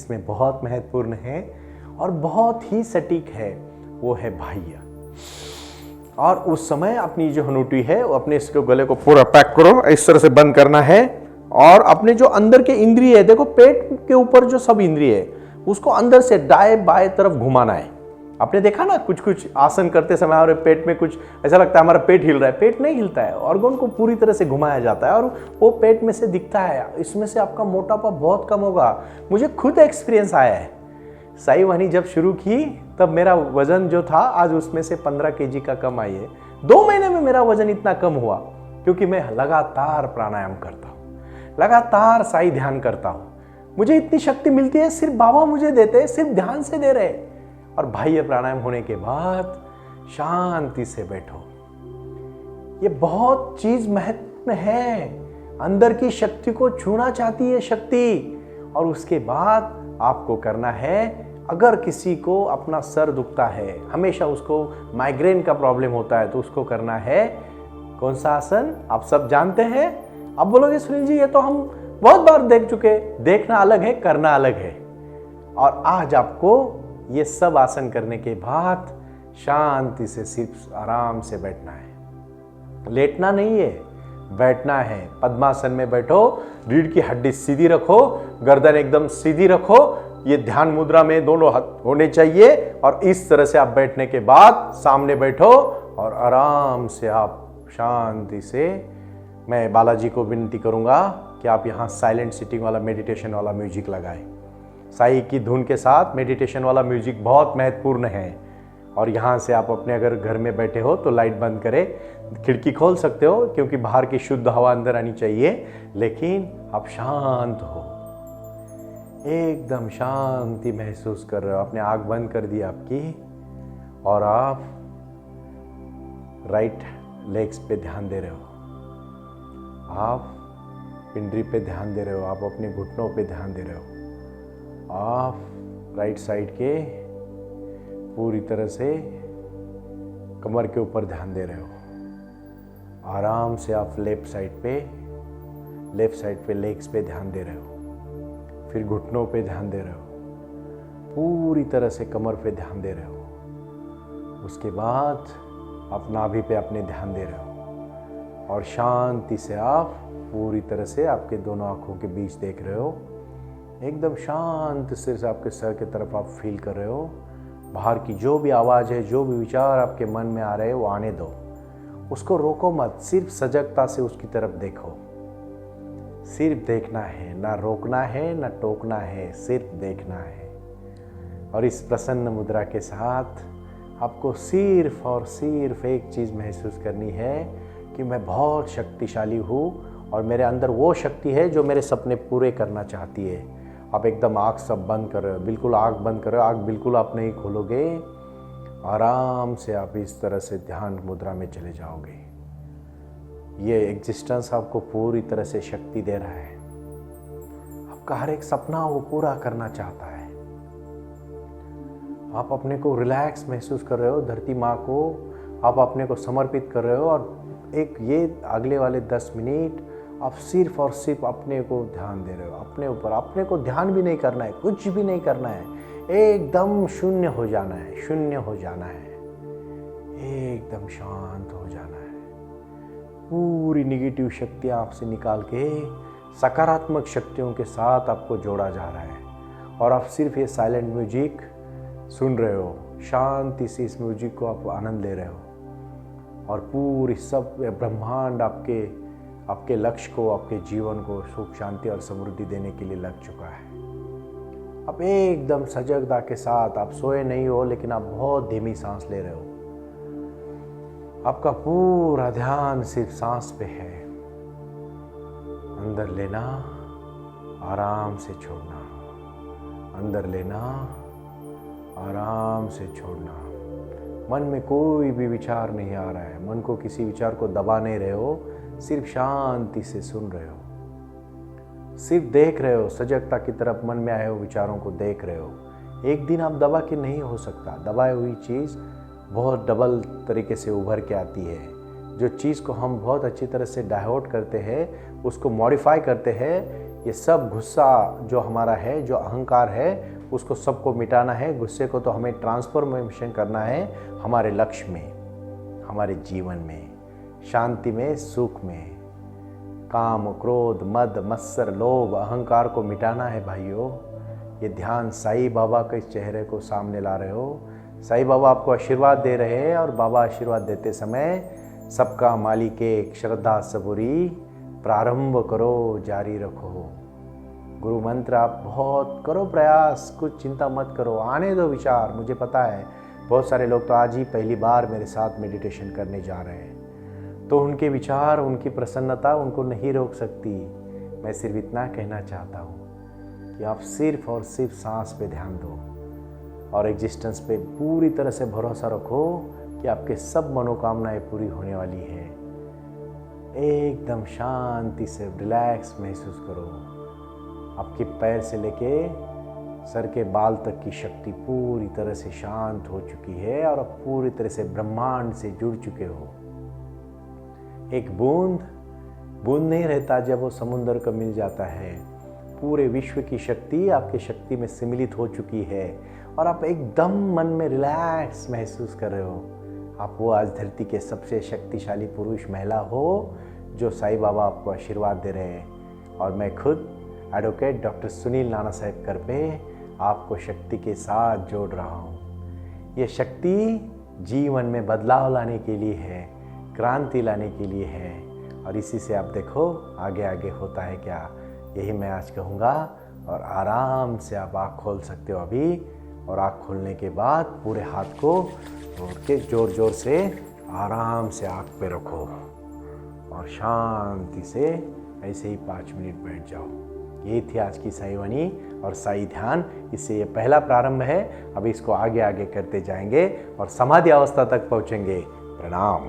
इसमें बहुत महत्वपूर्ण है और बहुत ही सटीक है, वो है बाह्य। और उस समय अपनी जो हनूटी है वो अपने इसके गले को पूरा पैक करो, इस तरह से बंद करना है। और अपने जो अंदर के इंद्रिय है, देखो पेट के ऊपर जो सब इंद्रिय है उसको अंदर से दाएं बाएं तरफ घुमाना है। आपने देखा ना कुछ कुछ आसन करते समय हमारे पेट में कुछ ऐसा लगता है हमारा पेट हिल रहा है, पेट नहीं हिलता है, ऑर्गन को पूरी तरह से घुमाया जाता है और वो पेट में से दिखता है। इसमें से आपका मोटापा बहुत कम होगा, मुझे खुद एक्सपीरियंस आया है। साई वाणी जब शुरू की तब मेरा वजन जो था आज उसमें से 15 kg का कम आई है। 2 महीने में मेरा वजन इतना कम हुआ क्योंकि मैं लगातार प्राणायाम करता हूँ, लगातार साई ध्यान करता हूँ। मुझे इतनी शक्ति मिलती है, सिर्फ बाबा मुझे देते हैं, सिर्फ ध्यान से दे रहे। और बाह्य प्राणायाम होने के बाद शांति से बैठो। ये बहुत चीज महत्वपूर्ण है। अंदर की शक्ति को छूना चाहती है शक्ति। और उसके बाद आपको करना है, अगर किसी को अपना सर दुखता है, हमेशा उसको माइग्रेन का प्रॉब्लम होता है, तो उसको करना है कौन सा आसन आप सब जानते हैं। आप बोलोगे सुनील जी ये तो हम बहुत बार देख चुके, देखना अलग है, करना अलग है। और आज आपको ये सब आसन करने के बाद शांति से सिर्फ आराम से बैठना है, लेटना नहीं है, बैठना है। पद्मासन में बैठो, रीढ़ की हड्डी सीधी रखो, गर्दन एकदम सीधी रखो, ये ध्यान मुद्रा में दोनों हाथ होने चाहिए। और इस तरह से आप बैठने के बाद सामने बैठो और आराम से आप शांति से, मैं बालाजी को विनती करूंगा कि आप यहाँ साइलेंट सिटिंग वाला मेडिटेशन वाला म्यूजिक लगाएं। साई की धुन के साथ मेडिटेशन वाला म्यूजिक बहुत महत्वपूर्ण है। और यहाँ से आप अपने अगर घर में बैठे हो तो लाइट बंद करें, खिड़की खोल सकते हो क्योंकि बाहर की शुद्ध हवा अंदर आनी चाहिए, लेकिन आप शांत हो, एकदम शांति महसूस कर रहे हो। आपने आँख बंद कर दी आपकी और आप राइट लेग्स पे ध्यान दे रहे हो, आप पिंडली पे ध्यान दे रहे हो, आप अपने घुटनों पे ध्यान दे रहे हो, आप राइट साइड के पूरी तरह से कमर के ऊपर ध्यान दे रहे हो। आराम से आप लेफ्ट साइड पे लेग्स पे ध्यान दे रहे हो, फिर घुटनों पे ध्यान दे रहे हो, पूरी तरह से कमर पे ध्यान दे रहे हो। उसके बाद आप नाभि पे अपने ध्यान दे रहे हो और शांति से आप पूरी तरह से आपके दोनों आंखों के बीच देख रहे हो। एकदम शांत से आपके सर की तरफ आप फील कर रहे हो। बाहर की जो भी आवाज़ है, जो भी विचार आपके मन में आ रहे हैं वो आने दो, उसको रोको मत, सिर्फ सजगता से उसकी तरफ देखो। सिर्फ देखना है, ना रोकना है ना टोकना है, सिर्फ देखना है। और इस प्रसन्न मुद्रा के साथ आपको सिर्फ और सिर्फ एक चीज़ महसूस करनी है कि मैं बहुत शक्तिशाली हूँ और मेरे अंदर वो शक्ति है जो मेरे सपने पूरे करना चाहती है। आप एकदम आँख सब बंद कर रहे हो, बिल्कुल आँख बंद कर रहे हो, आँख बिल्कुल आप नहीं खोलोगे। आराम से आप इस तरह से ध्यान मुद्रा में चले जाओगे। ये एग्जिस्टेंस आपको पूरी तरह से शक्ति दे रहा है। आपका हर एक सपना वो पूरा करना चाहता है। आप अपने को रिलैक्स महसूस कर रहे हो, धरती माँ को आप अपने को समर्पित कर रहे हो। और एक ये अगले वाले 10 मिनट आप सिर्फ और सिर्फ अपने को ध्यान दे रहे हो, अपने ऊपर। अपने को ध्यान भी नहीं करना है, कुछ भी नहीं करना है, एकदम शून्य हो जाना है, शून्य हो जाना है, एकदम शांत हो जाना है। पूरी निगेटिव शक्तियाँ आपसे निकाल के सकारात्मक शक्तियों के साथ आपको जोड़ा जा रहा है। और आप सिर्फ ये साइलेंट म्यूजिक सुन रहे हो, शांति से इस म्यूजिक को आप आनंद ले रहे हो। और पूरी सब ब्रह्मांड आपके लक्ष्य को, आपके जीवन को सुख शांति और समृद्धि देने के लिए लग चुका है। आप एकदम सजगता के साथ, आप सोए नहीं हो लेकिन आप बहुत धीमी सांस ले रहे हो। आपका पूरा ध्यान सिर्फ सांस पे है। अंदर लेना, आराम से छोड़ना, अंदर लेना, आराम से छोड़ना। मन में कोई भी विचार नहीं आ रहा है, मन को किसी विचार को दबा नहीं रहे हो, सिर्फ शांति से सुन रहे हो, सिर्फ देख रहे हो, सजगता की तरफ मन में आए हो विचारों को देख रहे हो। एक दिन आप दबा के नहीं हो सकता। दबाई हुई चीज़ बहुत डबल तरीके से उभर के आती है। जो चीज़ को हम बहुत अच्छी तरह से डाइवर्ट करते हैं, उसको मॉडिफाई करते हैं, ये सब गुस्सा जो हमारा है, जो अहंकार है, उसको सबको मिटाना है। गुस्से को तो हमें ट्रांसफॉर्मेशन करना है हमारे लक्ष्य में, हमारे जीवन में, शांति में, सुख में। काम, क्रोध, मद, मत्सर, लोभ, अहंकार को मिटाना है भाइयों। ये ध्यान साईं बाबा के चेहरे को सामने ला रहे हो। साईं बाबा आपको आशीर्वाद दे रहे हैं और बाबा आशीर्वाद देते समय सबका मालिक एक, श्रद्धा सबूरी, प्रारंभ करो, जारी रखो। गुरु मंत्र आप बहुत करो प्रयास, कुछ चिंता मत करो, आने दो विचार। मुझे पता है बहुत सारे लोग तो आज ही पहली बार मेरे साथ मेडिटेशन करने जा रहे हैं, तो उनके विचार, उनकी प्रसन्नता उनको नहीं रोक सकती। मैं सिर्फ इतना कहना चाहता हूँ कि आप सिर्फ और सिर्फ सांस पे ध्यान दो और एग्जिस्टेंस पे पूरी तरह से भरोसा रखो कि आपके सब मनोकामनाएं पूरी होने वाली है। एकदम शांति से रिलैक्स महसूस करो। आपके पैर से लेके सर के बाल तक की शक्ति पूरी तरह से शांत हो चुकी है और आप पूरी तरह से ब्रह्मांड से जुड़ चुके हो। एक बूंद नहीं रहता जब वो समुद्र को मिल जाता है। पूरे विश्व की शक्ति आपके शक्ति में सम्मिलित हो चुकी है और आप एकदम मन में रिलैक्स महसूस कर रहे हो। आप वो आज धरती के सबसे शक्तिशाली पुरुष महिला हो जो साईं बाबा आपको आशीर्वाद दे रहे हैं। और मैं खुद एडवोकेट डॉक्टर सुनील नाना साहेब करपे आपको शक्ति के साथ जोड़ रहा हूँ। ये शक्ति जीवन में बदलाव लाने के लिए है, क्रांति लाने के लिए है और इसी से आप देखो आगे आगे होता है क्या, यही मैं आज कहूँगा। और आराम से आप आँख खोल सकते हो अभी, और आँख खोलने के बाद पूरे हाथ को जोड़ के जोर जोर से आराम से आँख पे रखो और शांति से ऐसे ही 5 मिनट बैठ जाओ। ये थी आज की साई वाणी और साई ध्यान। इससे ये पहला प्रारंभ है, अब इसको आगे आगे करते जाएंगे और समाधि अवस्था तक पहुँचेंगे। प्रणाम।